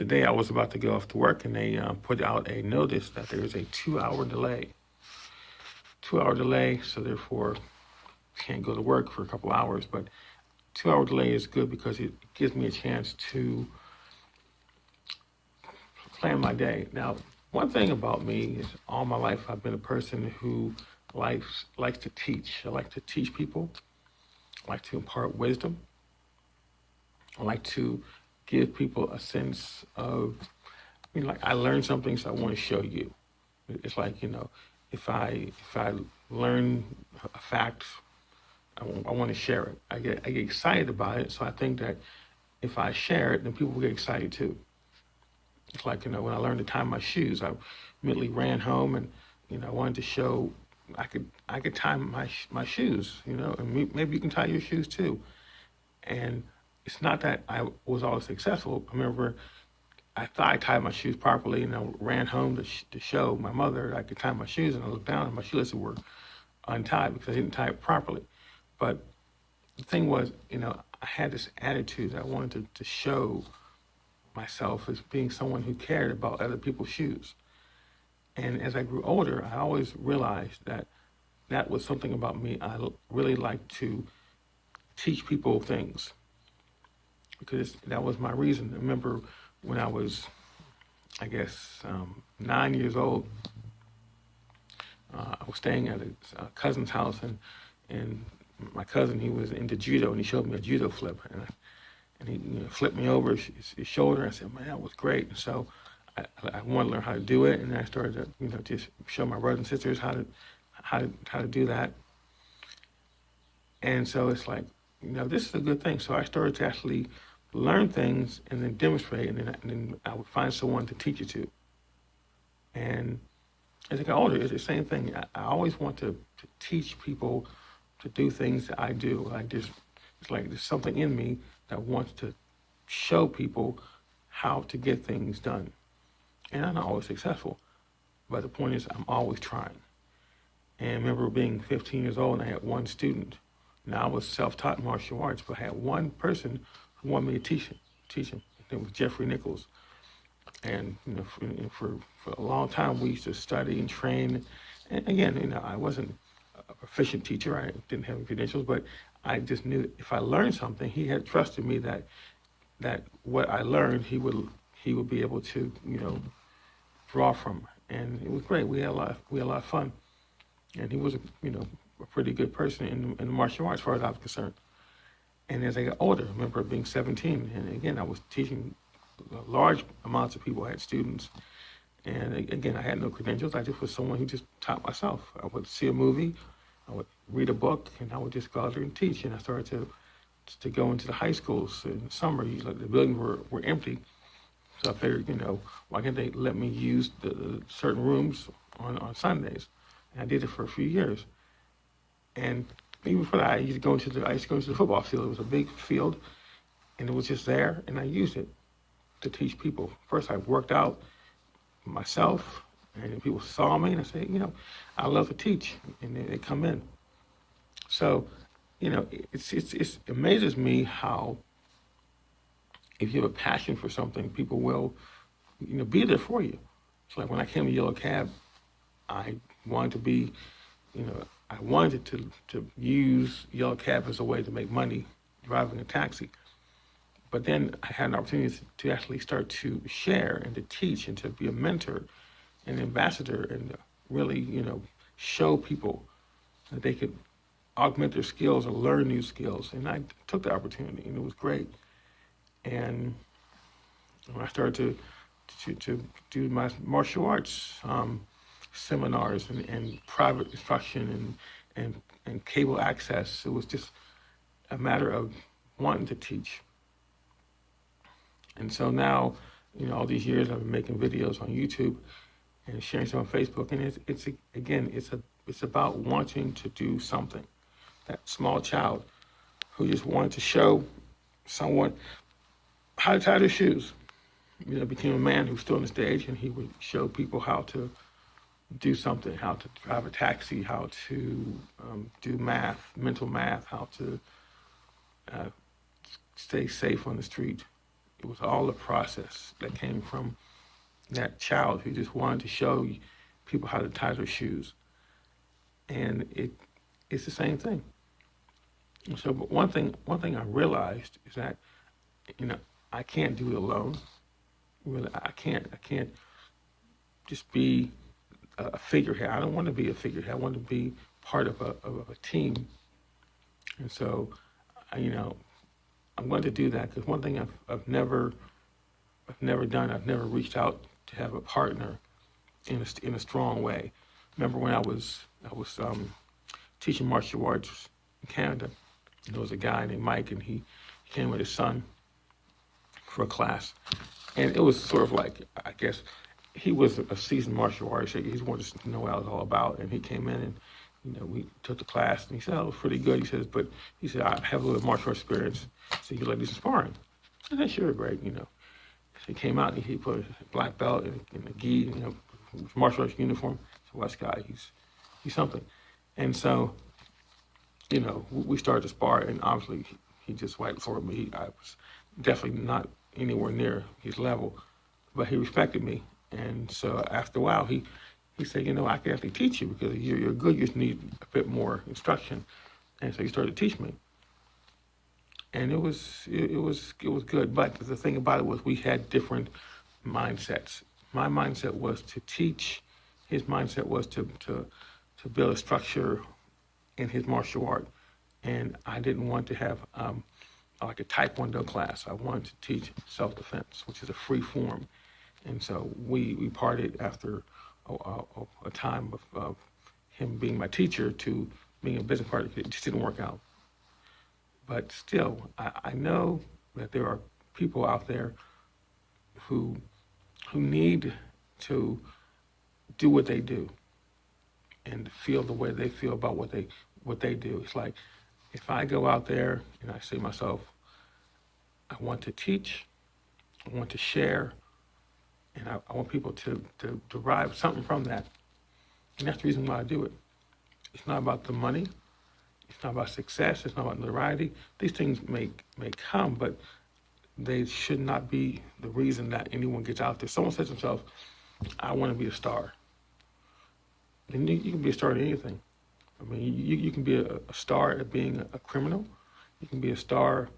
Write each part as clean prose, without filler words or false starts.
today I was about to go off to work, and they put out a notice that there is a 2 hour delay. 2 hour delay, so therefore can't go to work for a couple hours. But 2 hour delay is good because it gives me a chance to plan my day. Now, one thing about me is all my life I've been a person who likes to teach. I like to teach people. I like to impart wisdom. I like to give people a sense of, like I learned something, so I want to show you. It's like, if I learn a fact, I want to share it. I get excited about it, so I think that if I share it, then people will get excited too. It's like, when I learned to tie my shoes, I immediately ran home and, I wanted to show I could tie my shoes, and maybe you can tie your shoes too. And it's not that I was always successful. I remember I thought I tied my shoes properly, and I ran home to show my mother I could tie my shoes, and I looked down and my shoelaces were untied because I didn't tie it properly. But the thing was, I had this attitude that I wanted to show myself as being someone who cared about other people's shoes. And as I grew older, I always realized that was something about me. I really like to teach people things because that was my reason. I remember when I was, I guess, 9 years old, I was staying at a cousin's house, and my cousin, he was into judo, and he showed me a judo flip, and he flipped me over his shoulder. I said, man, that was great. And so I wanted to learn how to do it, and I started to just show my brothers and sisters how to do that. And so it's like, this is a good thing. So I started to actually learn things and then demonstrate, and then I would find someone to teach it to. And as I got older, it's the same thing. I always want to teach people to do things that I do. It's like there's something in me that wants to show people how to get things done. And I'm not always successful, but the point is I'm always trying. And I remember being 15 years old, and I had one student. Now I was self-taught martial arts, but I had one person who wanted me to teach him. His name was Jeffrey Nichols. And for a long time, we used to study and train. And again, I wasn't a proficient teacher. I didn't have any credentials, but I just knew that if I learned something, he had trusted me that what I learned, he would be able to draw from. And it was great. We had a lot of fun. And he was a pretty good person in the martial arts, as far as I was concerned. And as I got older, I remember being 17, and again, I was teaching large amounts of people. I had students, and again, I had no credentials. I just was someone who just taught myself. I would see a movie, I would read a book, and I would just go out there and teach. And I started to go into the high schools in the summer. The buildings were empty, so I figured, why can't they let me use the certain rooms on Sundays? And I did it for a few years. And even before that, I used to go into the football field. It was a big field, and it was just there, and I used it to teach people. First, I worked out myself, and then people saw me, and I said, I love to teach, and they come in. So, it amazes me how if you have a passion for something, people will, be there for you. It's like when I came to Yellow Cab, I wanted to be, I wanted to use Yellow Cab as a way to make money driving a taxi. But then I had an opportunity to actually start to share and to teach and to be a mentor and ambassador and really, show people that they could augment their skills or learn new skills. And I took the opportunity, and it was great. And when I started to do my martial arts seminars and private instruction and cable access, it was just a matter of wanting to teach. And so now, all these years I've been making videos on YouTube and sharing some on Facebook, and it's about wanting to do something. That small child who just wanted to show someone how to tie their shoes, became a man who stood on the stage, and he would show people how to do something, how to drive a taxi, how to do math, mental math, how to stay safe on the street. It was all the process that came from that child who just wanted to show people how to tie their shoes. And it's the same thing. And so, but one thing I realized is that, you know, I can't do it alone. Really, I can't just be a figurehead. I don't want to be a figurehead. I want to be part of a team. And so, you know, I'm going to do that because one thing I've never done. I've never reached out to have a partner in a strong way. Remember when I was teaching martial arts in Canada, and there was a guy named Mike, and he came with his son for a class, and it was sort of like, I guess he was a seasoned martial artist. He wanted to know what I was all about, and he came in and, you know, we took the class, and he said, "Oh, it was pretty good." He says, "But," he said, "I have a little martial arts experience, so you like do some sparring." I said, "Sure, great," you know. So he came out and he put a black belt and a gi, you know, martial arts uniform. So West guy, he's something. And so, you know, we started to spar, and obviously he just wiped for me. I was definitely not anywhere near his level, but he respected me. And so after a while, he said, "You know, I can actually teach you because you're good. You just need a bit more instruction." And so he started to teach me, and it was good. But the thing about it was we had different mindsets. My mindset was to teach. His mindset was to build a structure in his martial art, and I didn't want to have like a Taekwondo class. I wanted to teach self-defense, which is a free form. And so we parted after a time of him being my teacher to being a business partner. It just didn't work out. But still, I know that there are people out there who need to do what they do and feel the way they feel about what they do. It's like if I go out there and I say to myself, I want to teach, I want to share, and I want people to derive something from that. And that's the reason why I do it. It's not about the money. It's not about success. It's not about notoriety. These things may come, but they should not be the reason that anyone gets out there. Someone says to themselves, "I want to be a star." And you can be a star at anything. I mean, you can be a star at being a criminal. You can be a star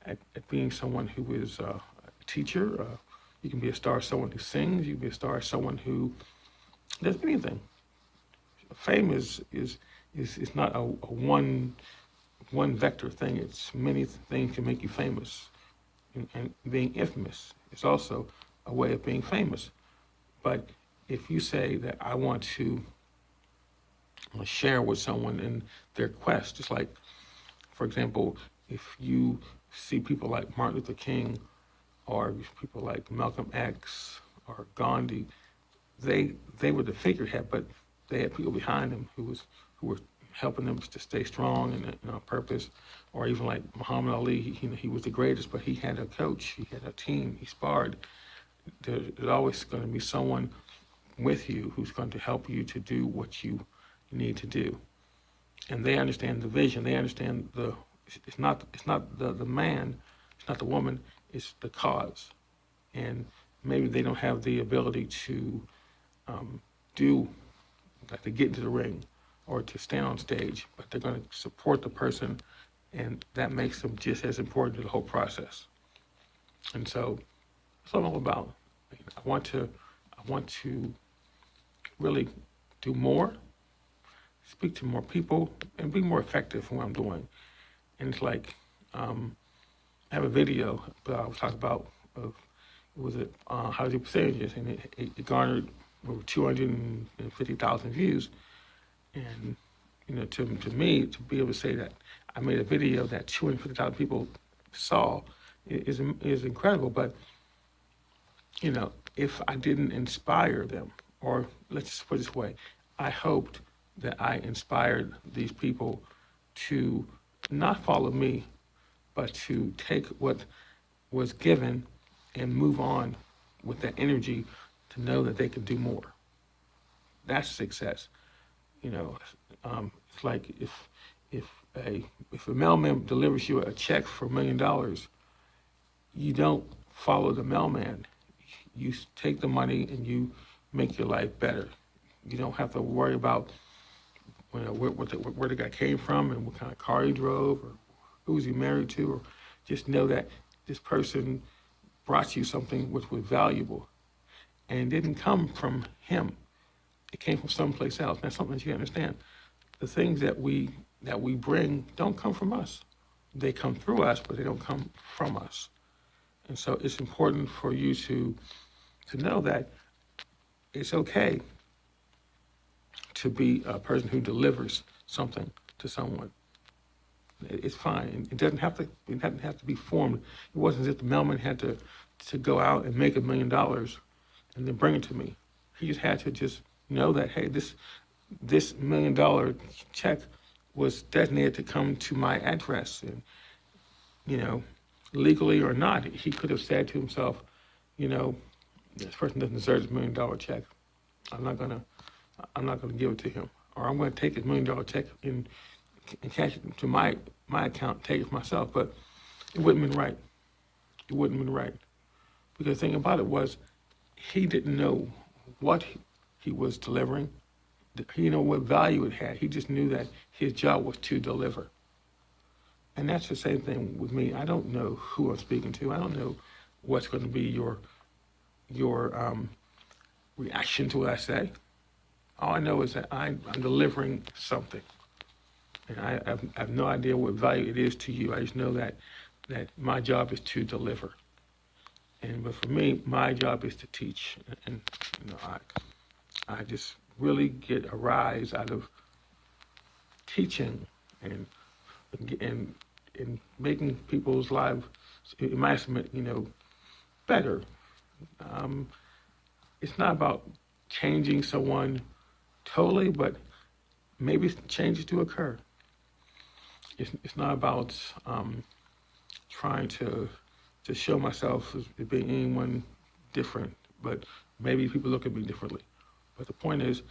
at being someone who is a teacher. You can be a star as someone who sings. You can be a star as someone who does anything. Fame is not a one vector thing. It's many things can make you famous, and being infamous is also a way of being famous. But if you say that I want to share with someone in their quest, just like, for example, if you see people like Martin Luther King or people like Malcolm X or Gandhi, they were the figurehead, but they had people behind them who were helping them to stay strong and on purpose. Or even like Muhammad Ali, he was the greatest, but he had a coach, he had a team, he sparred. There's always going to be someone with you who's going to help you to do what you need to do. And they understand the vision. They understand it's not the man, it's not the woman, it's the cause. And maybe they don't have the ability to do, like to get into the ring or to stand on stage, but they're going to support the person, and that makes them just as important to the whole process. And so that's what I'm all about. I want to really do more, speak to more people, and be more effective in what I'm doing. And it's like, I have a video that I was talking about of, how to do percentages, and it garnered over 250,000 views. And, you know, to me, to be able to say that I made a video that 250,000 people saw is incredible. But, you know, if I didn't inspire them, or let's just put it this way, I hoped that I inspired these people to not follow me, but to take what was given and move on with that energy to know that they can do more. That's success. You know, it's like if a mailman delivers you a check for $1 million, you don't follow the mailman. You take the money and you make your life better. You don't have to worry about where the guy came from and what kind of car he drove or who was he married to, or just know that this person brought you something which was valuable and it didn't come from him. It came from someplace else. That's something that you understand. The things that we bring don't come from us. They come through us, but they don't come from us. And so it's important for you to know that it's okay to be a person who delivers something to someone. It's fine. It doesn't have to be formed. It wasn't as if the mailman had to go out and make $1 million and then bring it to me. He just had to just know that, hey, this $1 million check was designated to come to my address, and legally or not, he could have said to himself, this person doesn't deserve this $1 million check. I'm not gonna give it to him, or I'm gonna take this $1 million check and cash it to my account, take it for myself. But it wouldn't have been right. It wouldn't have been right, because the thing about it was, he didn't know what he was delivering. He didn't know what value it had. He just knew that his job was to deliver. And that's the same thing with me. I don't know who I'm speaking to. I don't know what's going to be your reaction to what I say. All I know is that I'm delivering something. And I have no idea what value it is to you. I just know that my job is to deliver. But for me, my job is to teach. And I just really get a rise out of teaching and making people's lives, in my estimate, better. It's not about changing someone totally, but maybe changes do occur. It's not about trying to show myself as being anyone different, but maybe people look at me differently. But the point is,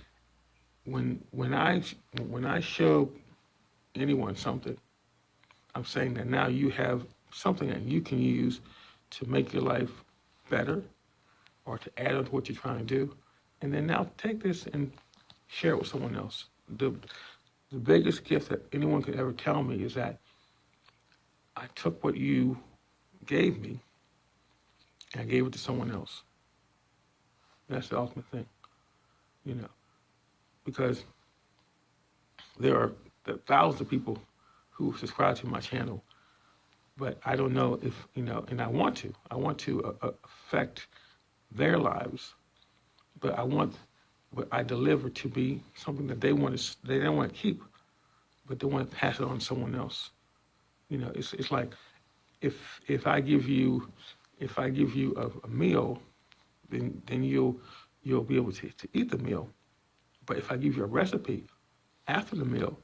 when I show anyone something, I'm saying that now you have something that you can use to make your life better, or to add on to what you're trying to do. And then now take this and share it with someone else. The biggest gift that anyone could ever tell me is that I took what you gave me and I gave it to someone else. That's the ultimate thing, because there are thousands of people who subscribe to my channel, but I don't know if, and I want to affect their lives, but I want what I deliver to be something that they don't want to keep, but they want to pass it on to someone else. It's like if I give you a meal, then you'll be able to eat the meal. But if I give you a recipe after the meal,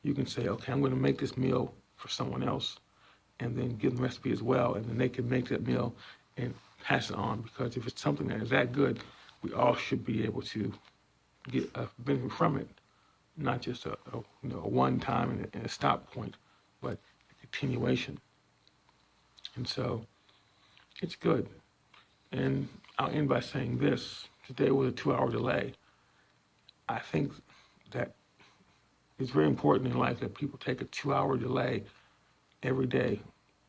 you can say, okay, I'm going to make this meal for someone else, and then give them the recipe as well, and then they can make that meal and pass it on. Because if it's something that is that good, we all should be able to get a benefit from it, not just a one time and a stop point, but a continuation. And so it's good. And I'll end by saying this. Today was a 2-hour delay. I think that it's very important in life that people take a 2-hour delay every day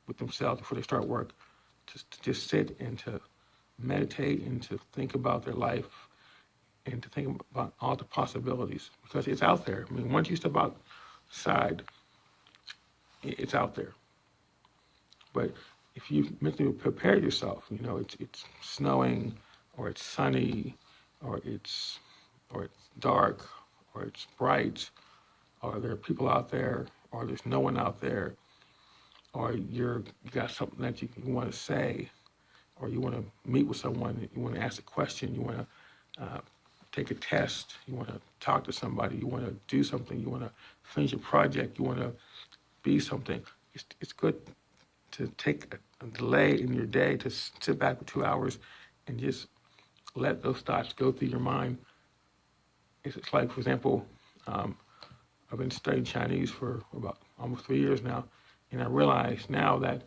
with themselves before they start work, to just sit and to meditate and to think about their life and to think about all the possibilities, because it's out there. I mean, once you step outside, it's out there. But if you mentally prepare yourself, it's snowing, or it's sunny, or it's dark, or it's bright, or there are people out there, or there's no one out there, or you got something that you want to say, or you want to meet with someone, you want to ask a question, you want to take a test, you want to talk to somebody, you want to do something, you want to finish a project, you want to be something. It's good to take a delay in your day, to sit back for 2 hours and just let those thoughts go through your mind. It's like, for example, I've been studying Chinese for about almost 3 years now, and I realize now that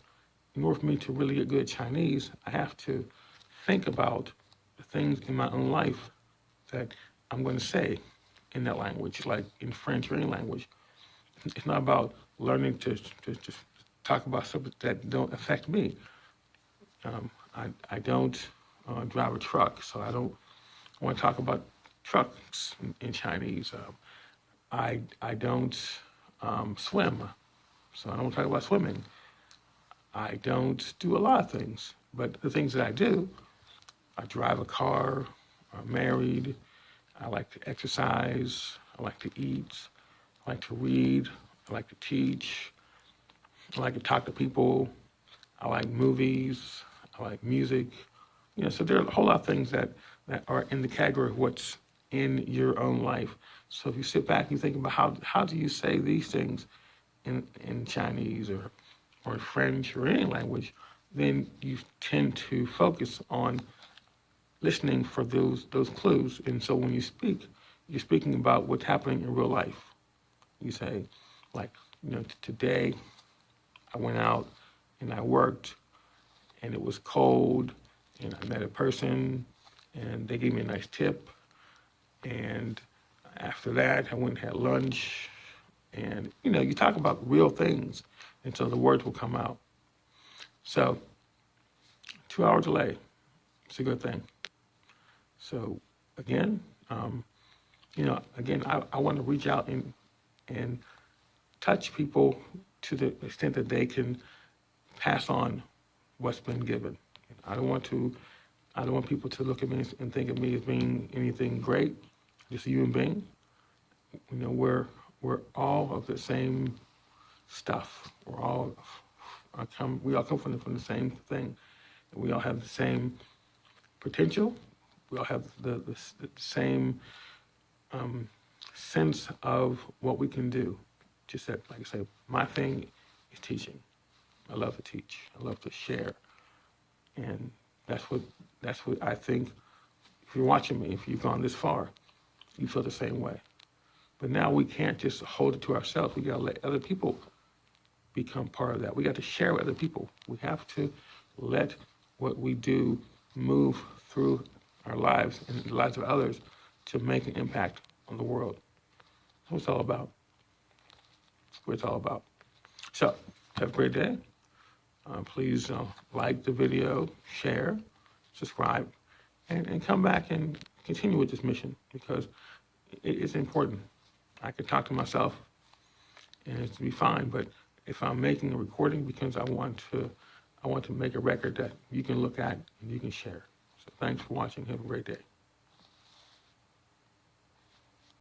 in order for me to really get good at Chinese, I have to think about the things in my own life that I'm going to say in that language, like in French or any language. It's not about learning to talk about something that don't affect me. I don't drive a truck, so I don't want to talk about trucks in Chinese. I don't swim, so I don't talk about swimming. I don't do a lot of things, but the things that I do, I drive a car, I'm married, I like to exercise, I like to eat, I like to read, I like to teach, I like to talk to people, I like movies, I like music. So there are a whole lot of things that are in the category of what's in your own life. So if you sit back and you think about how do you say these things in Chinese or French or any language, then you tend to focus on listening for those clues. And so when you speak, you're speaking about what's happening in real life. You say, like, today I went out and I worked and it was cold and I met a person and they gave me a nice tip. And after that, I went and had lunch. And, you talk about real things. And so the words will come out. So 2-hour delay, it's a good thing. So again, I want to reach out and touch people to the extent that they can pass on what's been given. I don't want people to look at me and think of me as being anything great, just a human being. We're all of the same stuff. We all come from the same thing. We all have the same potential. We all have the same sense of what we can do. Just that, like I say, my thing is teaching. I love to teach. I love to share, and that's what I think. If you're watching me, if you've gone this far, you feel the same way. But now we can't just hold it to ourselves. We gotta let other people become part of that. We got to share with other people. We have to let what we do move through our lives and the lives of others to make an impact on the world. That's what it's all about. That's what it's all about. So, have a great day. Please like the video, share, subscribe, and come back and continue with this mission because it's important. I can talk to myself and it's to be fine, but if I'm making a recording because I want to make a record that you can look at and you can share. So thanks for watching. Have a great day.